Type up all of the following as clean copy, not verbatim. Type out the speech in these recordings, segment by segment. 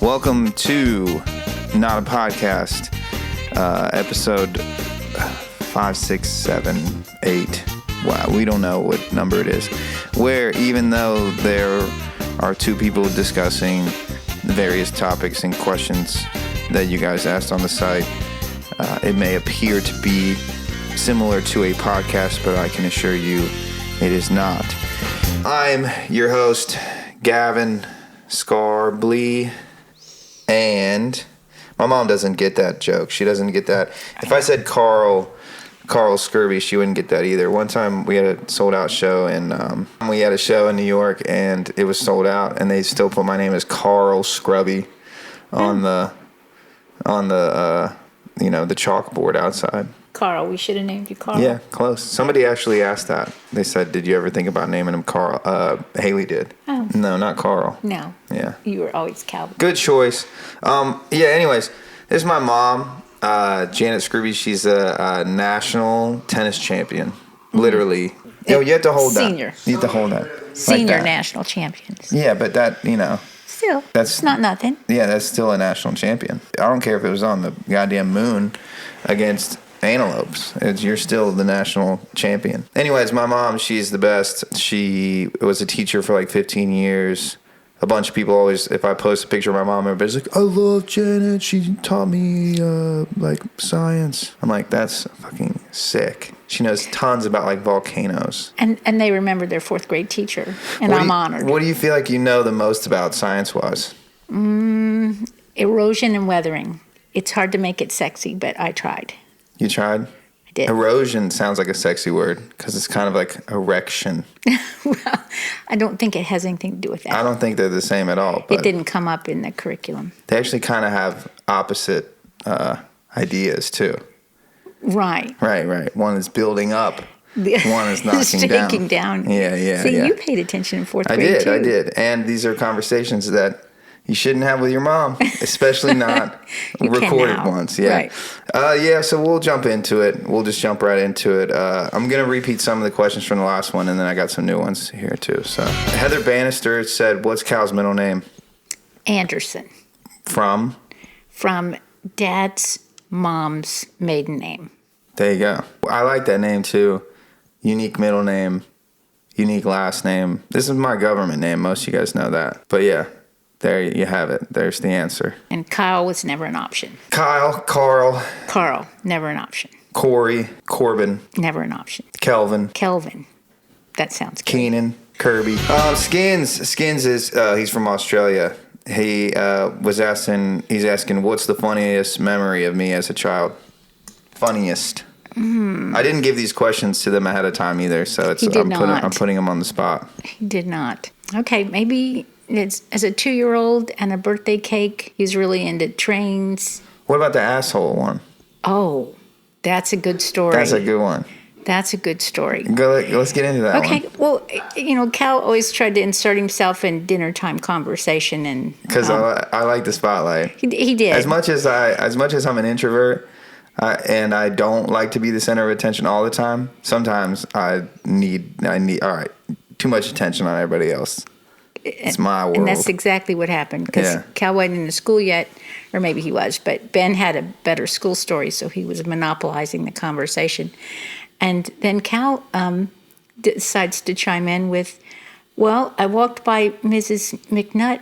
Welcome to Not a Podcast, episode 5, 6, 7, 8. Wow, we don't know what number it is. Where even though there are two people discussing various topics and questions that you guys asked on the site, it may appear to be similar to a podcast, but I can assure you it is not. I'm your host, Gavin Scarblee. And my mom doesn't get that joke. She doesn't get that. If I said Carl Scurby, she wouldn't get that either. One time we had a sold out show, and we had a show in New York, and it was sold out, and they still put my name as Carl Scrubby on the chalkboard outside. Carl, we should have named you Carl. Yeah, close. Somebody actually asked that. They said, "Did you ever think about naming him Carl?" Haley did. Oh. No, not Carl. No. Yeah. You were always Calvin. Good choice. Anyways, this is my mom, Janet Scrooby. She's a national tennis champion. Literally. You have to hold Senior. that. You have to hold that. Senior like that. national champions. Yeah, but that, Still, That's- it's not nothing. yeah, that's still a national champion. I don't care if it was on the goddamn moon against antelopes. You're still the national champion. Anyways, my mom, she's the best. She was a teacher for like 15 years. A bunch of people always, if I post a picture of my mom, everybody's like, "I love Janet. She taught me science." I'm like, that's fucking sick. She knows tons about like volcanoes. And they remember their fourth grade teacher, and I'm honored. What do you feel like you know the most about science-wise? Erosion and weathering. It's hard to make it sexy, but I tried. You tried? I did. Erosion sounds like a sexy word because it's kind of like erection. Well, I don't think it has anything to do with that. I don't think they're the same at all. But It didn't come up in the curriculum. they actually kind of have opposite ideas too. Right. Right. One is building up. One is knocking Shaking down. Yeah. See, you paid attention in fourth I grade, did. too. And these are conversations that you shouldn't have with your mom, especially not You can recorded now. ones. Yeah. Right. So we'll jump into it. We'll just jump right into it. I'm going to repeat some of the questions from the last one, and then I got some new ones here, too. So Heather Bannister said, "What's Cal's middle name?" Anderson. From Dad's mom's maiden name. There you go. I like that name, too. Unique middle name, unique last name. This is my government name. Most of you guys know that. But yeah, there you have it. There's the answer. And Kyle was never an option. Kyle, Carl, Carl, never an option. Corey, Corbin, Never an option. Kelvin, Kelvin. That sounds good. Keenan, Kirby. Skins is, he's from Australia. He he's asking, what's the funniest memory of me as a child? Funniest. I didn't give these questions to them ahead of time either, so I'm putting them on the spot. He did not. Okay, maybe it's as a 2-year-old and a birthday cake, he's really into trains. What about the asshole one? Oh, that's a good story. That's a good one. That's a good story. Let's get into that one. Okay, well, Cal always tried to insert himself in dinner time conversation, and Because I like the spotlight. he did. As much as I'm an introvert, and I don't like to be the center of attention all the time, sometimes I need all right, too much attention on everybody else. It's my world. And that's exactly what happened, because Cal wasn't in the school yet, or maybe he was, but Ben had a better school story, so he was monopolizing the conversation. And then Cal decides to chime in with, "Well, I walked by Mrs. McNutt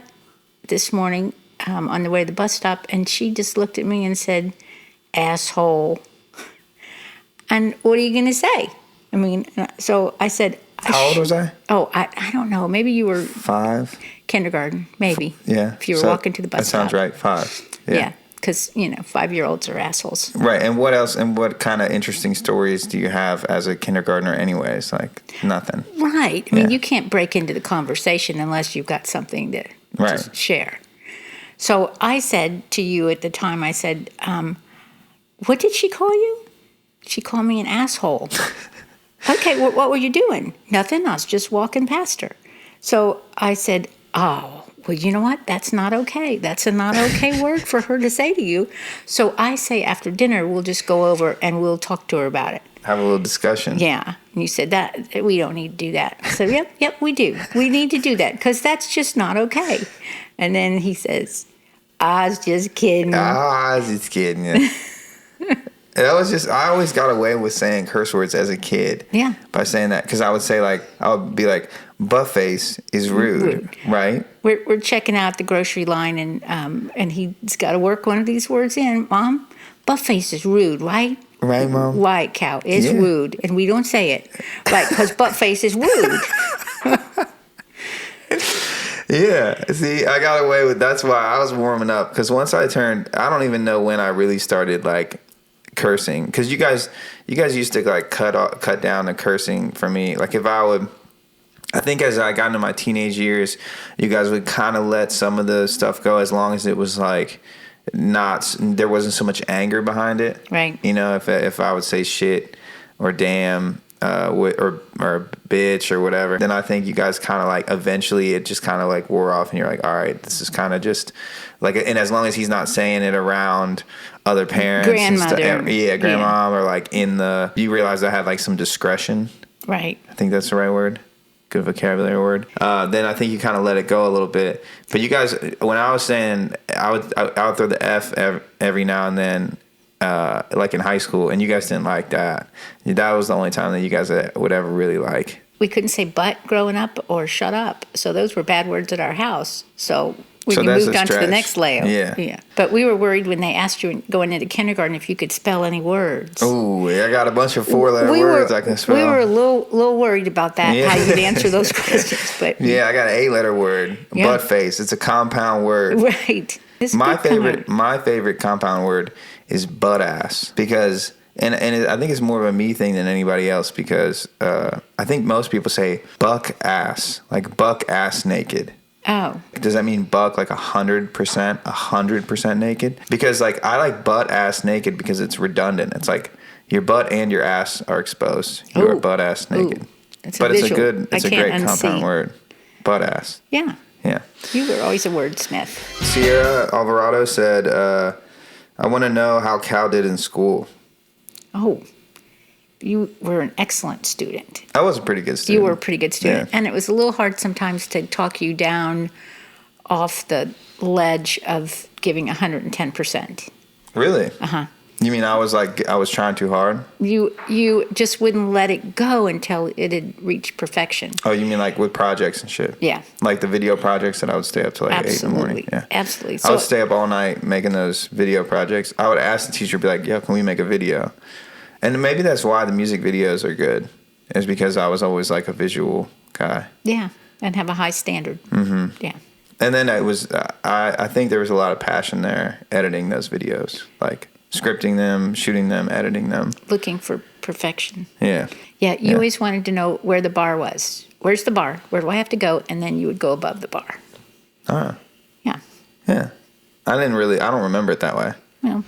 this morning on the way to the bus stop, and she just looked at me and said, 'asshole.' And what are you going to say?" I mean, so I said... How old was I? Oh, I don't know. Maybe you were 5. kindergarten, maybe. Yeah. If you were walking to the bus stop. That sounds right, 5. Yeah, because, 5-year-olds are assholes. Right, and what else, and what kind of interesting stories do you have as a kindergartner anyways? Like, nothing. Right. I mean, you can't break into the conversation unless you've got something to share. So I said to you at the time, I said, what did she call you? She called me an asshole. Okay, what were you doing? Nothing. I was just walking past her. So I said, oh, well, you know what? That's not okay. That's a not okay word for her to say to you. So I say after dinner, we'll just go over and we'll talk to her about it. Have a little discussion. Yeah. And you said that we don't need to do that. I said, yep, we do. We need to do that because that's just not okay. And then he says, I was just kidding. I was just kidding. Yeah. That was just, I always got away with saying curse words as a kid. Yeah. By saying that. Because I would say, like, I would be like, buttface is rude. Right? We're checking out the grocery line, and he's got to work one of these words in. Mom, buttface is rude, right? Right, Mom? White cow is rude. And we don't say it. Right, because buttface is rude. Yeah. See, I got away with, that's why I was warming up. Because once I don't even know when I really started, like, cursing, because you guys used to like cut down the cursing for me. Like if I think as I got into my teenage years, you guys would kind of let some of the stuff go as long as it was like there wasn't so much anger behind it. Right. You know, if I would say shit or damn or bitch or whatever, then I think you guys kind of like eventually it just kind of like wore off, and you're like, all right, this is kind of just like, and as long as he's not saying it around other parents, grandmother, grandmom, or like you realize I had like some discretion. Right. I think that's the right word. Good vocabulary word. Then I think you kind of let it go a little bit. But you guys, when I was saying, I would throw the F every now and then, like in high school, and you guys didn't like that. That was the only time that you guys would ever really like. We couldn't say butt growing up or shut up. So those were bad words at our house. So we So moved on to the next layer. Yeah. But we were worried when they asked you going into kindergarten if you could spell any words. Oh, I got a bunch of 4-letter words I can spell. We were a little worried about that, how you'd answer those questions. But yeah, I got an 8-letter word, butt face. It's a compound word. Right. My favorite compound word is butt ass, because and I think it's more of a me thing than anybody else, because I think most people say buck ass, like buck ass naked. Oh. Does that mean buck like 100% naked? Because like I like butt ass naked because it's redundant. It's like your butt and your ass are exposed. You are butt ass naked. It's a great unsee. compound word. Butt ass. Yeah. Yeah. You were always a wordsmith. Sierra Alvarado said, I want to know how Cal did in school. Oh. You were an excellent student. I was a pretty good student. You were a pretty good student. Yeah. And it was a little hard sometimes to talk you down off the ledge of giving 110%. Really? Uh-huh. You mean I was trying too hard? You just wouldn't let it go until it had reached perfection. Oh, you mean like with projects and shit? Yeah. Like the video projects that I would stay up till like 8 in the morning. Yeah. Absolutely. I would stay up all night making those video projects. I would ask the teacher, be like, yeah, can we make a video? And maybe that's why the music videos are good, is because I was always like a visual guy. Yeah, and have a high standard. Mm-hmm. Yeah. And then I think there was a lot of passion there editing those videos, like scripting them, shooting them, editing them. Looking for perfection. Yeah. Yeah, you always wanted to know where the bar was. Where's the bar? Where do I have to go? And then you would go above the bar. Ah. Yeah. Yeah. I don't remember it that way. Well.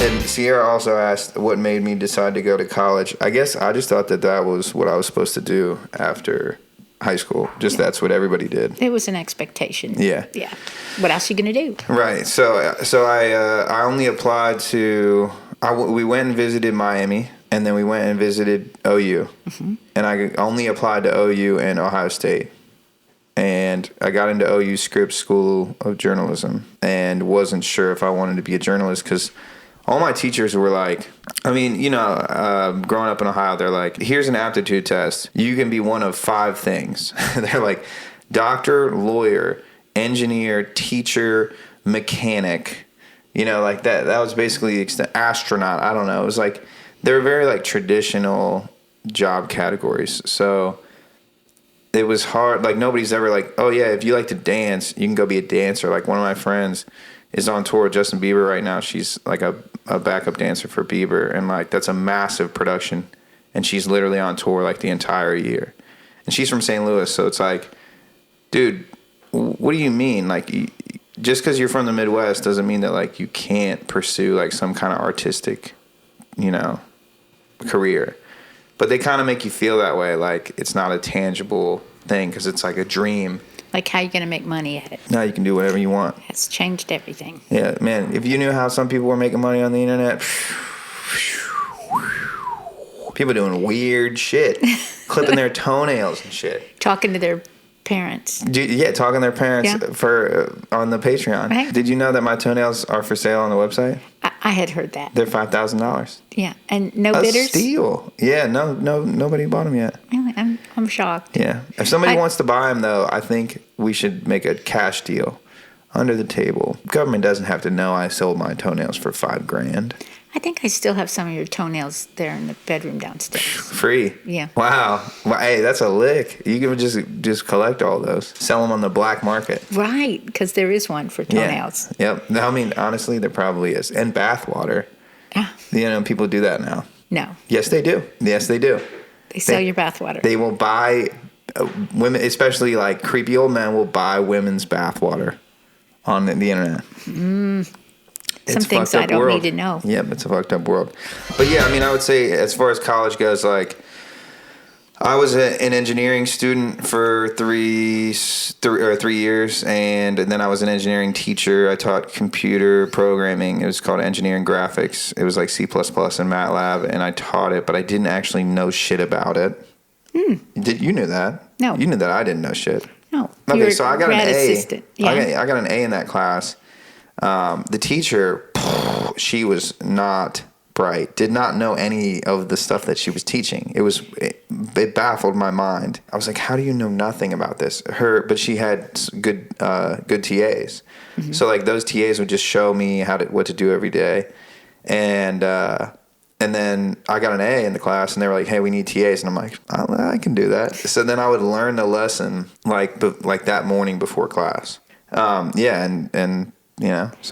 And Sierra also asked what made me decide to go to college. I guess I just thought that was what I was supposed to do after high school. Just that's what everybody did. It was an expectation. Yeah. Yeah. What else are you going to do? Right. So I only applied to, we went and visited Miami, and then we went and visited OU. Mm-hmm. And I only applied to OU and Ohio State. And I got into OU Scripps School of Journalism and wasn't sure if I wanted to be a journalist, because all my teachers were like, I mean, growing up in Ohio, they're like, here's an aptitude test. You can be one of 5 things. They're like doctor, lawyer, engineer, teacher, mechanic. Like that was basically the extent. Astronaut. I don't know. It was like, they were very like traditional job categories. So it was hard. Like nobody's ever like, oh yeah, if you like to dance, you can go be a dancer. Like one of my friends is on tour with Justin Bieber right now. She's like a backup dancer for Bieber, and like that's a massive production, and she's literally on tour like the entire year. And she's from St. Louis, so it's like, dude, what do you mean? Like, just because you're from the Midwest doesn't mean that like you can't pursue like some kind of artistic, career. But they kind of make you feel that way, like it's not a tangible thing because it's like a dream. Like how you going to make money at it. Now you can do whatever you want. It's changed everything. Yeah, man, if you knew how some people were making money on the internet, people doing weird shit, clipping their toenails and shit. Talking to their parents. Talking to their parents for on the Patreon. Right. Did you know that my toenails are for sale on the website? I had heard that. They're $5,000. Yeah, and no bidders. Steal. Yeah, nobody bought them yet. Really, I'm shocked. Yeah, if somebody wants to buy them though, I think we should make a cash deal under the table. Government doesn't have to know I sold my toenails for $5,000. I think I still have some of your toenails there in the bedroom downstairs. Free. Yeah. Wow. Well, hey, that's a lick. You can just collect all those, sell them on the black market. Right, because there is one for toenails. Yeah. Yep. I mean, honestly, there probably is. And bath water. Yeah. People do that now. No. Yes, they do. Yes, they do. They sell your bath water. They will buy women, especially like creepy old men, will buy women's bath water on the internet. Some things I don't need to know. Yep, it's a fucked up world. But yeah, I mean, I would say as far as college goes, like I was an engineering student for 3 years, and then I was an engineering teacher. I taught computer programming. It was called engineering graphics. It was like C++ and MATLAB, and I taught it, but I didn't actually know shit about it. You knew that? No. You knew that I didn't know shit. No. Okay, so I got an A. Assistant. Yeah. I got an A in that class. The teacher, she was not bright, did not know any of the stuff that she was teaching. It baffled my mind. I was like, how do you know nothing about this? But she had good TAs. Mm-hmm. So like those TAs would just show me what to do every day. And then I got an A in the class, and they were like, hey, we need TAs. And I'm like, I can do that. So then I would learn the lesson like that morning before class. So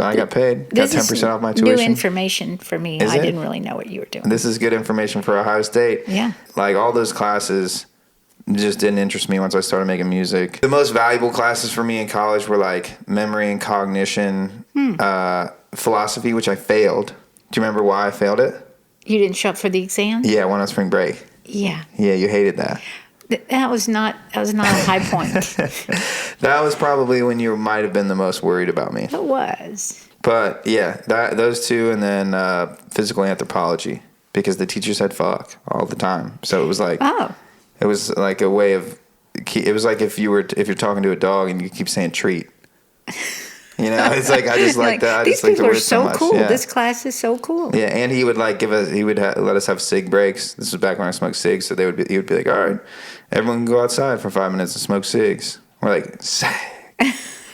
I got paid. Got 10% off my tuition. New information for me. I didn't really know what you were doing. This is good information for Ohio State. Yeah. Like all those classes just didn't interest me once I started making music. The most valuable classes for me in college were like memory and cognition, philosophy, which I failed. Do you remember why I failed it? You didn't show up for the exam? Yeah, I went on spring break. Yeah. Yeah, you hated that. That was not a high point. That was probably when you might have been the most worried about me. It was. But yeah, those two, and then physical anthropology, because the teacher said fuck all the time. So it was like, it was like a way of, it was like if you're talking to a dog and you keep saying treat. It's like I just like that. I These just like people are so much. cool. Yeah. This class is so cool. Yeah, and he would like let us have cig breaks. This was back when I smoked cigs, so he would be like, all right, everyone can go outside for 5 minutes and smoke cigs. We're like, sag.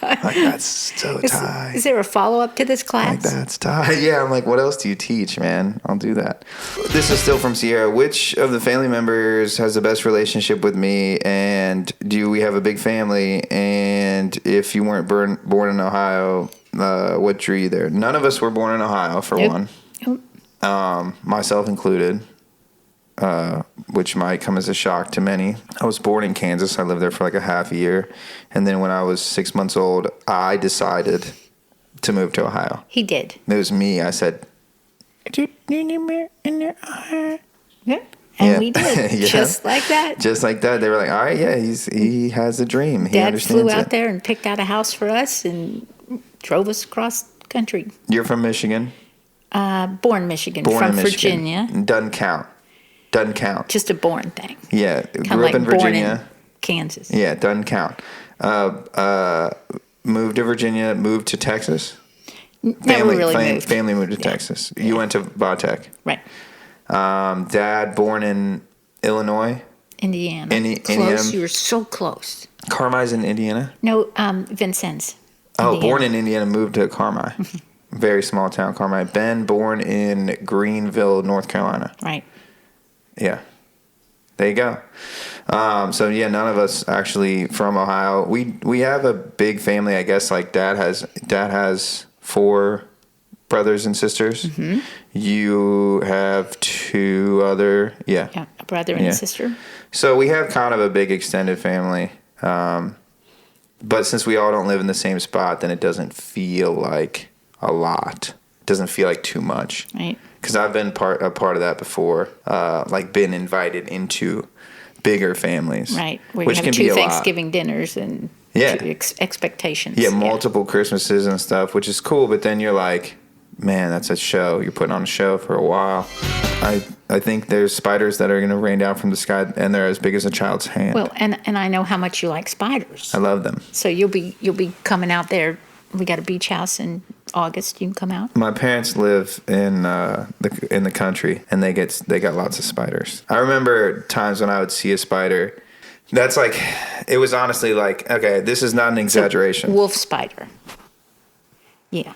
Like, that's so tight. Is there a follow-up to this class? Like, that's tight. Yeah, I'm like, what else do you teach, man? I'll do that. This is still from Sierra. Which of the family members has the best relationship with me? And do we have a big family? And if you weren't born in Ohio, what drew you there? None of us were born in Ohio, for one. Nope. Myself included. Which might come as a shock to many. I was born in Kansas. I lived there for like a half a year. And then when I was 6 months old, I decided to move to Ohio. He did. It was me. I said, yeah. And we did. Yeah. Just like that. Just like that. They were like, all right, yeah, he has a dream. He Dad understands flew out it. there and picked out a house for us and drove us across country. You're from Michigan? Born Michigan. Born from in Michigan. Virginia. Doesn't count. Just a born thing. Yeah. Kind Grew of up in Virginia. Born in Kansas. Yeah, doesn't count. Moved to Virginia, moved to Texas. Never really moved. Family moved to Texas. You went to Vatech. Right. Dad born in Illinois. Indiana. Close. Indiana. You were so close. Carmi's in Indiana? No, Vincennes. Oh, Indiana. born in Indiana, moved to Carmi. Very small town, Carmi. Ben born in Greenville, North Carolina. Right. Yeah. There you go. So yeah, none of us actually from Ohio. We have a big family, I guess. Like dad has 4 brothers and sisters. Mm-hmm. You have 2 other, yeah, a brother and a sister. So we have kind of a big extended family. But since we all don't live in the same spot, then it doesn't feel like a lot. It doesn't feel like too much. Right. Because I've been a part of that before, like been invited into bigger families. Right, where which you have can 2 be Thanksgiving dinners and expectations. Yeah, multiple Christmases and stuff, which is cool. But then you're like, man, that's a show. You're putting on a show for a while. I I think there's spiders that are going to rain down from the sky, and they're as big as a child's hand. Well, and I know how much you like spiders. I love them. So you'll be coming out there. We got a beach house in August. You can come out. My parents live in the country, and they got lots of spiders. I remember times when I would see a spider. That's like, it was honestly like, okay, this is not an exaggeration. Wolf spider. Yeah.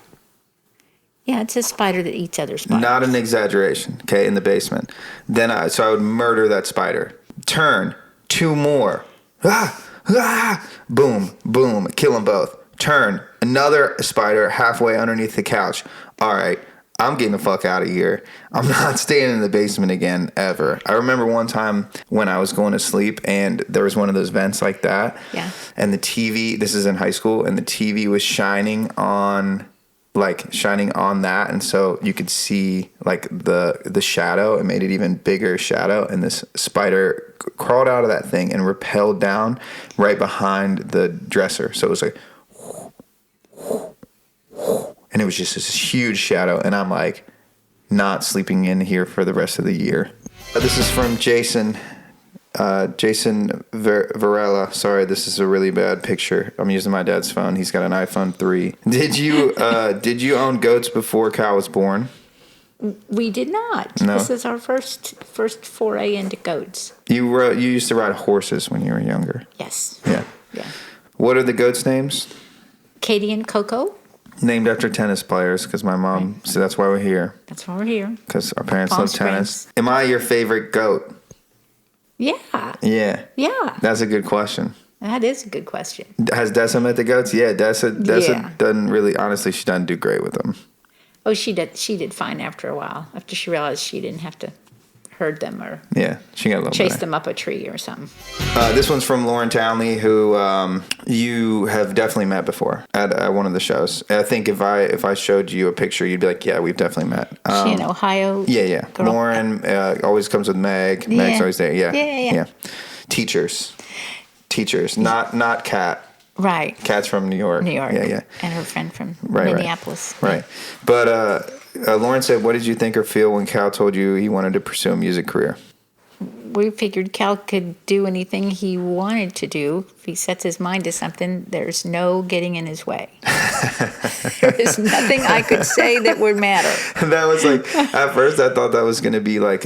Yeah, it's a spider that eats other spiders. Not an exaggeration. Okay, in the basement. So I would murder that spider. Turn, 2 more. Boom, boom, kill them both. Turn, another spider halfway underneath the couch. All right, I'm getting the fuck out of here. I'm not staying in the basement again, ever. I remember one time when I was going to sleep and there was one of those vents like that. Yeah. And the TV, this is in high school, and the TV was shining on that, and so you could see like the shadow. It made it even bigger shadow, and this spider crawled out of that thing and rappelled down right behind the dresser. So it was like, and it was just this huge shadow, and I'm like, not sleeping in here for the rest of the year. This is from Jason Varela. Sorry, this is a really bad picture. I'm using my dad's phone. He's got an iPhone 3. Did you own goats before Cal was born? We did not. No. This is our first foray into goats. You used to ride horses when you were younger. Yes. Yeah. Yeah. What are the goats' names? Katie and Coco. Named after tennis players, because my mom. So that's why we're here. That's why we're here. Because our parents Palm love tennis. Springs. Am I your favorite goat? Yeah. Yeah. Yeah. That's a good question. That is a good question. Has Dessa met the goats? Yeah, Dessa Yeah. doesn't really, honestly, she doesn't do great with them. Oh, she did fine after a while. After she realized she didn't have to herd them or Yeah, she got a little chase better. them up a tree or something. This one's from Lauren Townley, who you have definitely met before at one of the shows. I think if I showed you a picture, you'd be like, yeah, we've definitely met. She in Ohio. Yeah. Girl. Lauren always comes with Meg. Yeah. Meg's always there. Yeah. Yeah. Teachers, not Kat. Right. Kat's from New York. New York. Yeah. And her friend from Right. Minneapolis. Right. But Lauren said, what did you think or feel when Cal told you he wanted to pursue a music career? We figured Cal could do anything he wanted to do. If he sets his mind to something, there's no getting in his way. There is nothing I could say that would matter. That was like, at first I thought that was going to be like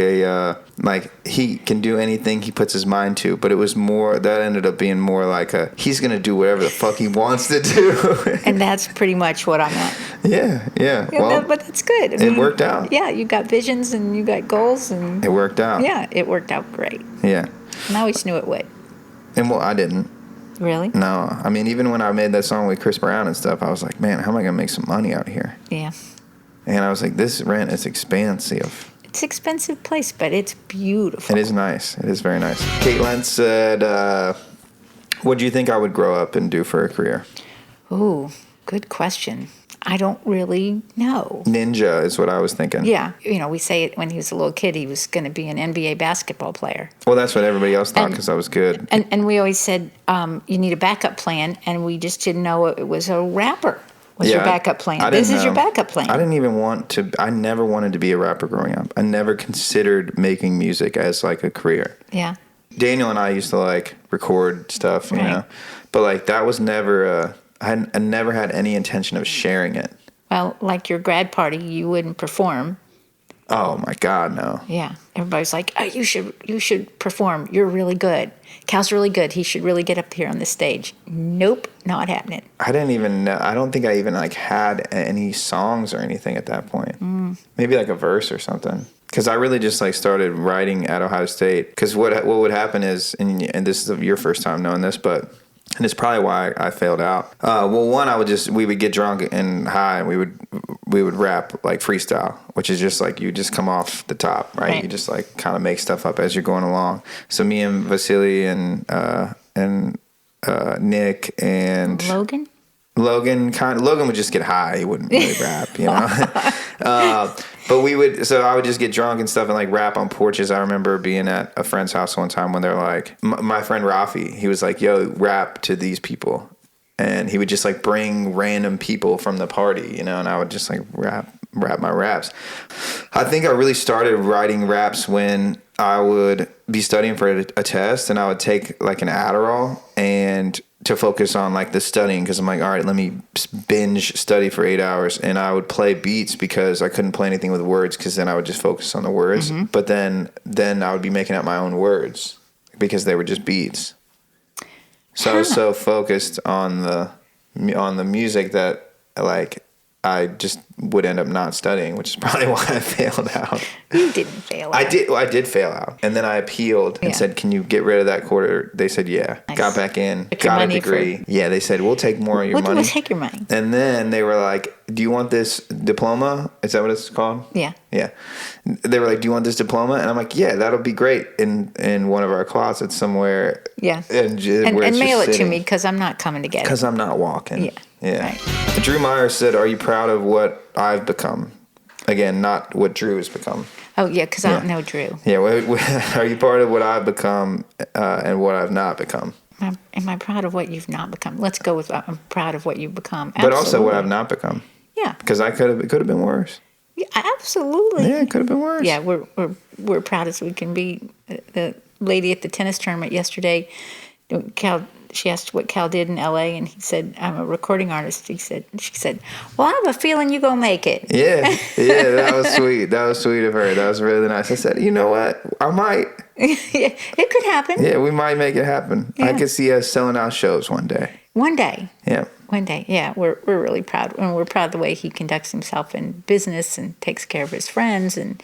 like he can do anything he puts his mind to, but it was more, that ended up being more like he's going to do whatever the fuck he wants to do. And that's pretty much what I meant. Yeah. Yeah, Well, but that's good. it worked out. Yeah, you got visions and you got goals, and it worked out. yeah, it worked out great. Yeah. And I always knew it would. And well, I didn't. Really? No. I mean, even when I made that song with Chris Brown and stuff, I was like, man, how am I going to make some money out here? Yeah. And I was like, this rent is expensive. It's an expensive place, but it's beautiful. It is nice. It is very nice. Caitlin said, what do you think I would grow up and do for a career? Ooh, good question. I don't really know. Ninja is what I was thinking. Yeah. We say it when he was a little kid, he was going to be an NBA basketball player. Well, that's what everybody else thought because I was good. And we always said, you need a backup plan, and we just didn't know it was a rapper was your backup plan. This is your backup plan. I didn't even I never wanted to be a rapper growing up. I never considered making music as like a career. Yeah. Daniel and I used to like record stuff, you know, but like that was never, I never had any intention of sharing it. Well, like your grad party, you wouldn't perform. Oh my God, no. Yeah. Everybody's like, oh, you should perform. You're really good. Cal's really good. He should really get up here on the stage. Nope, not happening. I didn't even know. I don't think I even like had any songs or anything at that point. Maybe like a verse or something. Because I really just like started writing at Ohio State. Because what would happen is, and this is your first time knowing this, but and it's probably why I failed out. Well, one, we would get drunk and high, and we would rap like freestyle, which is just like you just come off the top, right? You just like kind of make stuff up as you're going along. So me and Vasily and Nick and Logan Logan would just get high. He wouldn't really rap, you know. But I would just get drunk and stuff and like rap on porches. I remember being at a friend's house one time when they're like, my friend Rafi, he was like, yo, rap to these people. And he would just like bring random people from the party, you know, and I would just like rap rap my raps. I think I really started writing raps when I would be studying for a test, and I would take like an Adderall and to focus on like the studying, because I'm like, all right, let me binge study for 8 hours, and I would play beats because I couldn't play anything with words, because then I would just focus on the words. Mm-hmm. But then I would be making up my own words because they were just beats. So I was so focused on the music that like I just would end up not studying, which is probably why I failed out. You didn't fail out. I did fail out. And then I appealed and said, can you get rid of that quarter? They said, yeah. Nice. Got back in, got a degree. Yeah, they said, we'll take more of your money. We'll take your money. And then they were like, do you want this diploma? Is that what it's called? Yeah. Yeah. They were like, do you want this diploma? And I'm like, yeah, that'll be great in one of our closets somewhere. Yeah. And mail it to me, because I'm not coming to get it. Because I'm not walking. Yeah. Yeah. Right. Drew Myers said, are you proud of what I've become? Again, not what Drew has become. Oh, yeah, because I don't know Drew. Yeah. Are you part of what I've become and what I've not become? Am I proud of what you've not become? Let's go with I'm proud of what you've become. Absolutely. But also what I've not become. Yeah. Because it could have been worse. Yeah, absolutely. Yeah, it could have been worse. Yeah, we're proud as we can be. The lady at the tennis tournament yesterday, she asked what Cal did in L.A., and he said, I'm a recording artist. She said, well, I have a feeling you're going to make it. Yeah, that was sweet. That was sweet of her. That was really nice. I said, you know what? I might. It could happen. Yeah, we might make it happen. Yeah. I could see us selling out shows one day. One day. Yeah. One day. Yeah, we're really proud. And we're proud of the way he conducts himself in business and takes care of his friends and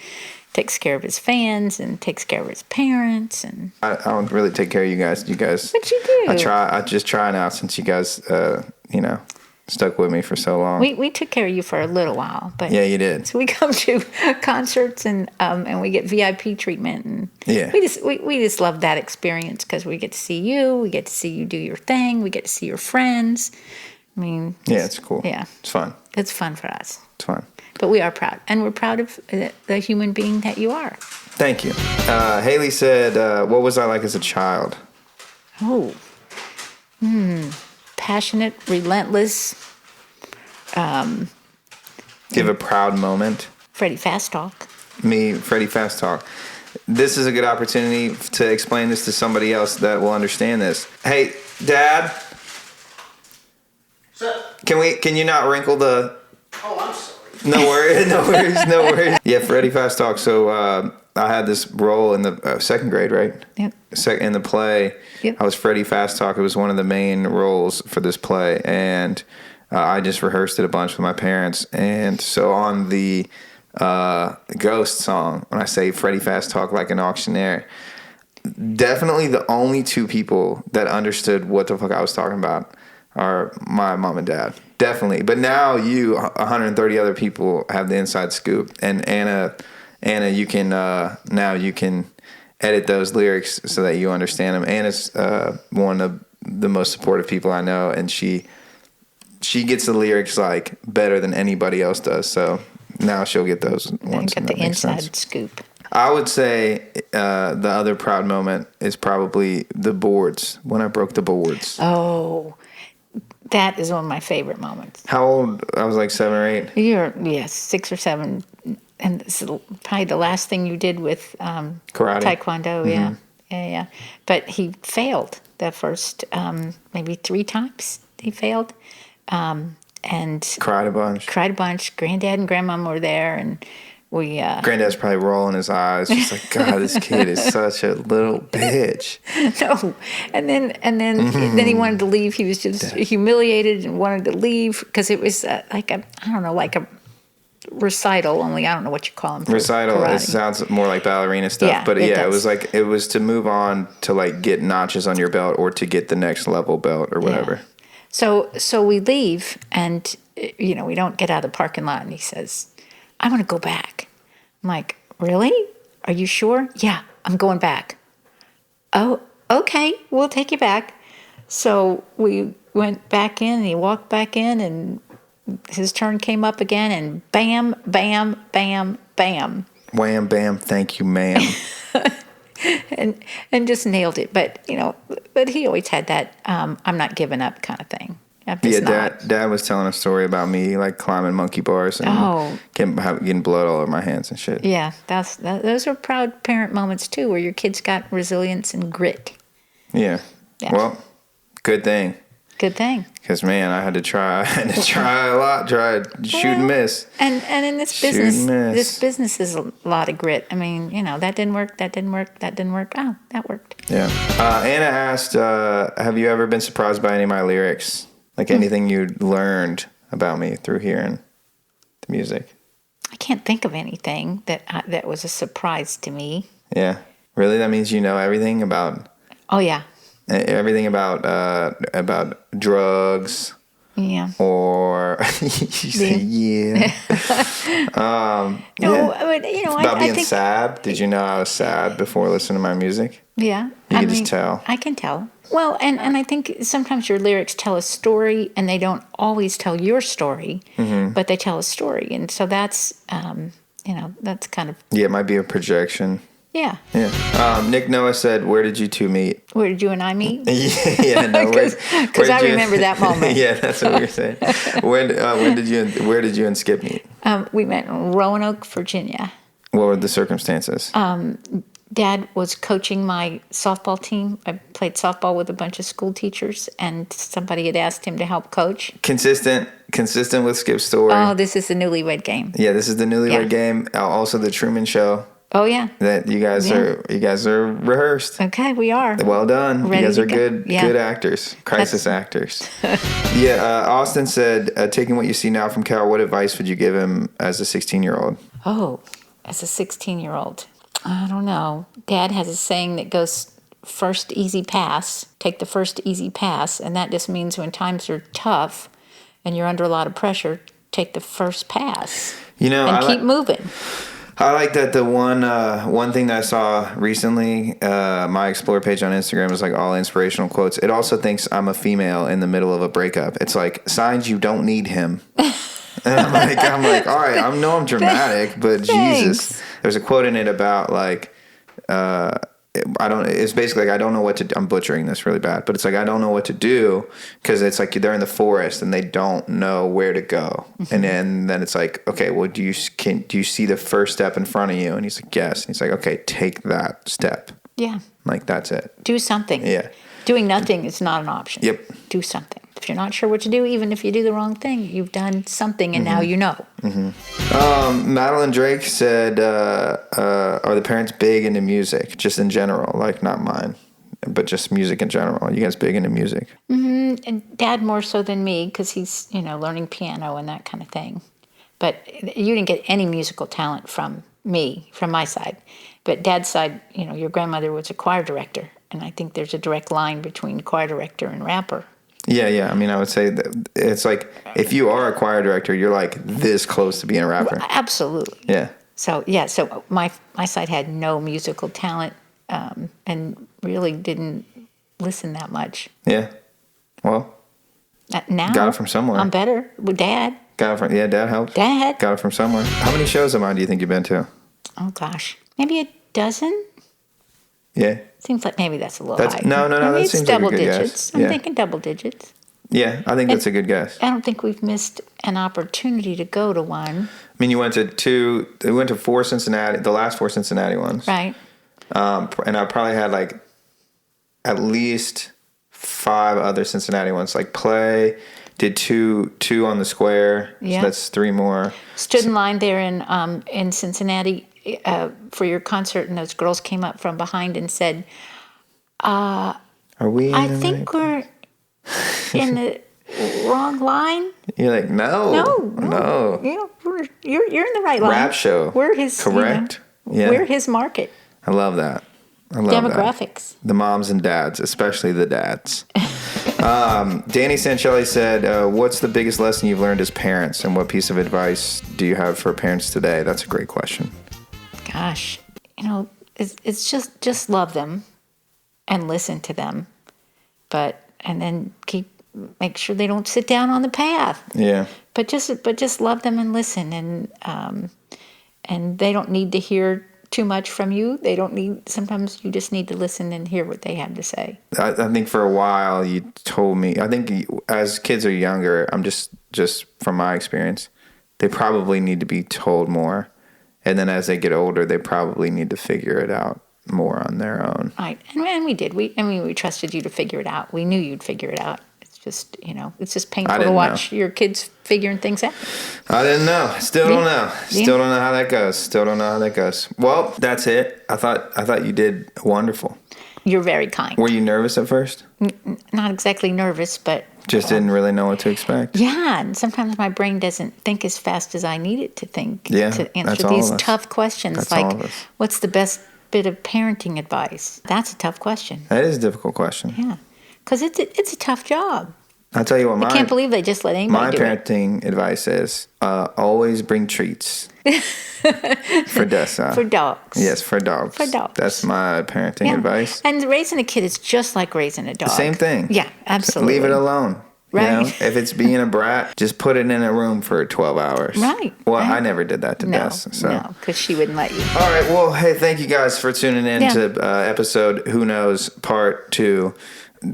takes care of his fans and takes care of his parents. And I don't really take care of you guys. You guys. But you do. I just try now, since you guys, stuck with me for so long. We took care of you for a little while, but yeah, you did. So we come to concerts and we get VIP treatment, and we just love that experience, because we get to see you, we get to see you do your thing, we get to see your friends. I mean, yeah, it's cool. Yeah, it's fun. It's fun for us. It's fun. But we are proud, and we're proud of the human being that you are. Thank you. Haley said, what was I like as a child? Oh, passionate, relentless. Give a proud moment. Freddie Fast Talk. Me, Freddie Fast Talk. This is a good opportunity to explain this to somebody else that will understand this. Hey, Dad. Can you not wrinkle the... Oh, I'm sorry. No worries. Yeah, Freddie Fast Talk. So I had this role in the second grade, right? Yep. In the play. Yep. I was Freddie Fast Talk. It was one of the main roles for this play, and I just rehearsed it a bunch with my parents. And so on the Ghost song, when I say Freddie Fast Talk like an auctioneer, definitely the only two people that understood what the fuck I was talking about are my mom and dad. Definitely. But now 130 other people have the inside scoop. And Anna, you can now you can edit those lyrics so that you understand them. Anna's one of the most supportive people I know, and she gets the lyrics like better than anybody else does. So now she'll get those ones. Got the inside scoop. I would say the other proud moment is probably the boards, when I broke the boards. Oh, that is one of my favorite moments. How old? I was like 7 or 8. 6 or 7, and this is probably the last thing you did with karate, taekwondo. Mm-hmm. Yeah. But he failed the first maybe 3 times. He failed, and cried a bunch. Granddad and Grandmom were there, and we. Granddad's probably rolling his eyes, just like, God, this kid is such a little bitch. No, and then he wanted to leave. He was just humiliated and wanted to leave, because it was like a recital. Only I don't know what you call them. Recital. Karate. It sounds more like ballerina stuff, yeah, but it was to move on to like get notches on your belt, or to get the next level belt or whatever. Yeah. So we leave, and we don't get out of the parking lot, and he says, I want to go back. I'm like, really? Are you sure? Yeah, I'm going back. Oh, okay, we'll take you back. So we went back in, and he walked back in, and his turn came up again, and bam, bam, bam, bam. Wham, bam, thank you, ma'am. and just nailed it. But he always had that I'm not giving up kind of thing. Dad was telling a story about me like climbing monkey bars and getting blood all over my hands and shit. Yeah, those are proud parent moments too, where your kids got resilience and grit. Yeah. Well, good thing. Good thing. Because man, I had to try a lot, shoot and miss. And in this business is a lot of grit. I mean, that didn't work. That didn't work. That didn't work. Oh, that worked. Yeah. Anna asked, have you ever been surprised by any of my lyrics? Like anything you learned about me through hearing the music? I can't think of anything that was a surprise to me. Yeah. Really? That means you know everything about... Oh, yeah. Everything about drugs. Yeah. Or you say yeah. No, yeah. but about being think, sad. Did you know I was sad before listening to my music? Yeah. You can just tell. I can tell. Well, and I think sometimes your lyrics tell a story, and they don't always tell your story, but they tell a story, and so that's that's kind of... Yeah, it might be a projection. Yeah. Yeah. Nick Noah said, "Where did you two meet?" Where did you and I meet? Yeah, no, because I remember that moment. Yeah, that's what we were saying. Where did you and Skip meet? We met in Roanoke, Virginia. What were the circumstances? Dad was coaching my softball team. I played softball with a bunch of school teachers, and somebody had asked him to help coach. Consistent with Skip's story. Oh, this is the Newlywed Game. Yeah, this is the Newlywed Game. Also, the Truman Show. Oh yeah. That you guys are rehearsed. Okay, we are. Well done. Ready you guys are go. good actors. Crisis actors. Austin said, taking what you see now from Cal, what advice would you give him as a 16-year-old? Oh, as a 16-year-old. I don't know. Dad has a saying that goes, first easy pass. Take the first easy pass, and that just means when times are tough and you're under a lot of pressure, take the first pass. And keep moving. I like that the one thing that I saw recently, my Explore page on Instagram is like all inspirational quotes. It also thinks I'm a female in the middle of a breakup. It's like signs you don't need him. And I'm like, all right, I know I'm dramatic, but Jesus. There's a quote in it about like, it's basically like, I don't know what to do. I'm butchering this really bad, but it's like, I don't know what to do because it's like they're in the forest and they don't know where to go. Mm-hmm. And then it's like, okay, well, do you see the first step in front of you? And he's like, yes. And he's like, okay, take that step. Yeah. Like, that's it. Do something. Yeah. Doing nothing is not an option. Yep. Do something. If you're not sure what to do, even if you do the wrong thing, you've done something and now you know. Mm-hmm. Madeline Drake said, are the parents big into music, just in general? Like, not mine, but just music in general. Are you guys big into music? Mm-hmm. And Dad more so than me because he's, learning piano and that kind of thing. But you didn't get any musical talent from me, from my side. But Dad's side, your grandmother was a choir director. And I think there's a direct line between choir director and rapper. Yeah. I mean, I would say that it's like if you are a choir director, you're like this close to being a rapper. Well, absolutely. Yeah. So my side had no musical talent and really didn't listen that much. Yeah. Well, now got it from somewhere. I'm better with Dad. Got it from Dad helped. Dad got it from somewhere. How many shows of mine do you think you've been to? Oh gosh, maybe a dozen. Yeah. Seems like maybe that's a little high. No. Maybe That seems double like a good digits. guess. I'm thinking double digits. Yeah, I think that's a good guess. I don't think we've missed an opportunity to go to one. I mean, you went to two. We went to four Cincinnati. The last four Cincinnati ones. Right. And I probably had like at least 5 other Cincinnati ones. Like did two on the square. Yeah. So that's 3 more. Stood in line there in Cincinnati for your concert, and those girls came up from behind and said, "Are we? I think we're in the wrong line." You're like, no. You're in the right line. Rap show. We're his correct. Yeah. We're his market. I love that. Demographics. The moms and dads, especially the dads. Danny Sancelli said, what's the biggest lesson you've learned as parents, and what piece of advice do you have for parents today? That's a great question. Gosh, it's just love them and listen to them, and then make sure they don't sit down on the path. Yeah. But just love them and listen, and they don't need to hear too much from you. They don't need. Sometimes you just need to listen and hear what they have to say. I think for a while you told me. I think as kids are younger, I'm just from my experience, they probably need to be told more, and then as they get older, they probably need to figure it out more on their own. Right, and we did. We trusted you to figure it out. We knew you'd figure it out. Just, it's just painful to watch your kids figuring things out. I didn't know. Still don't know. Still don't know how that goes. Well, that's it. I thought you did wonderful. You're very kind. Were you nervous at first? Not exactly nervous, but just didn't really know what to expect. Yeah, and sometimes my brain doesn't think as fast as I need it to think to answer these tough questions. That's like, all of us. What's the best bit of parenting advice? That's a tough question. That is a difficult question. Yeah. Because it's a tough job. I'll tell you what, I can't believe they just let anybody do it. My parenting advice is always bring treats for Dessa. For dogs. Yes, for dogs. For dogs. That's my parenting advice. And raising a kid is just like raising a dog. The same thing. Yeah, absolutely. Leave it alone. Right. If it's being a brat, just put it in a room for 12 hours. Right. Well, right. I never did that to Dessa. So. No, because she wouldn't let you. All right. Well, hey, thank you guys for tuning in to episode Who Knows Part 2.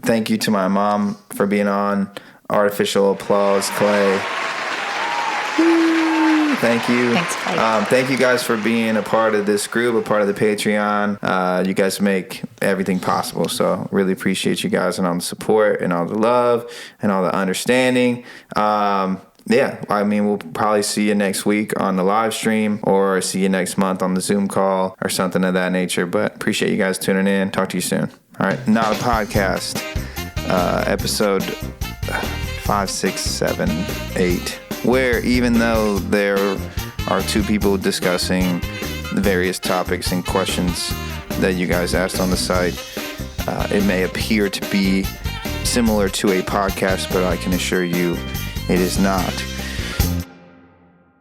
Thank you to my mom for being on. Artificial applause, Clay. Thank you. Thanks, Clay. Thank you guys for being a part of this group, a part of the Patreon. You guys make everything possible. So really appreciate you guys and all the support and all the love and all the understanding. We'll probably see you next week on the live stream or see you next month on the Zoom call or something of that nature. But appreciate you guys tuning in. Talk to you soon. All right. Not a podcast. Episode 5, 6, 7, 8, where even though there are two people discussing the various topics and questions that you guys asked on the site, it may appear to be similar to a podcast, but I can assure you it is not.